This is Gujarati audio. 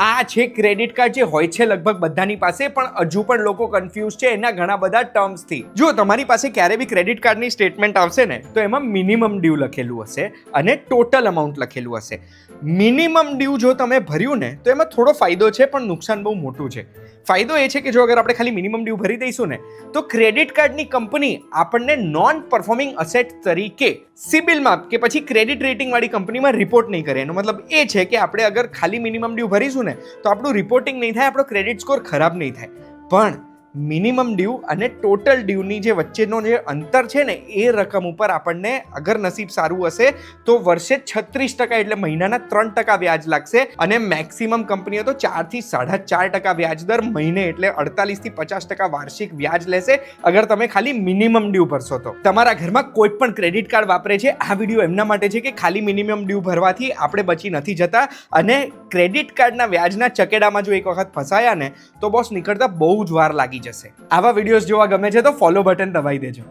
આ છે ક્રેડિટ કાર્ડ જે હોય છે લગભગ બધાની પાસે, પણ હજુ પણ લોકો કન્ફ્યુઝ છે એના ઘણા બધા ટર્મ્સથી. જો તમારી પાસે ક્યારે બી ક્રેડિટ કાર્ડની સ્ટેટમેન્ટ આવશે ને તો એમાં મિનિમમ ડ્યુ લખેલું હશે અને ટોટલ અમાઉન્ટ લખેલું હશે. મિનિમમ ડ્યુ જો તમે ભર્યું ને તો એમાં થોડો ફાયદો છે પણ નુકસાન બહુ મોટું છે. ફાયદો એ છે કે જો અગર આપણે ખાલી મિનિમમ ડ્યુ ભરી દઈશું ને તો ક્રેડિટ કાર્ડની કંપની આપણને નોન પરફોર્મિંગ અસેટ તરીકે સિબિલમાં કે પછી ક્રેડિટ રેટિંગ વાળી કંપનીમાં રિપોર્ટ નહીં કરે. એનો મતલબ એ છે કે આપણે અગર ખાલી મિનિમમ ડ્યુ ભરીશું ને તો આપણું રિપોર્ટિંગ નહીં થાય, આપણો ક્રેડિટ સ્કોર ખરાબ નહીં થાય. પણ મિનિમમ ડ્યુ અને ટોટલ ડ્યુની જે વચ્ચેનો જે અંતર છે ને એ રકમ ઉપર આપણને અગર નસીબ સારું હશે તો વર્ષે 36% એટલે મહિનાના 3% વ્યાજ લાગશે અને મેક્સિમમ કંપનીઓ તો 4 થી 4.5% વ્યાજ દર મહિને એટલે 48 થી 50% વાર્ષિક વ્યાજ લેશે અગર તમે ખાલી મિનિમમ ડ્યુ ભરશો તો. તમારા ઘરમાં કોઈ પણ ક્રેડિટ કાર્ડ વાપરે છે, આ વિડીયો એમના માટે છે કે ખાલી મિનિમમ ડ્યુ ભરવાથી આપણે બચી નથી જતા અને ક્રેડિટ કાર્ડના વ્યાજના ચકેડામાં જો એક વખત ફસાયા ને તો બોસ નીકળતા બહુ જ વાર લાગી જશે. આવા વિડીયોઝ જોવા ગમે છે તો ફોલો બટન દબાવી દેજો.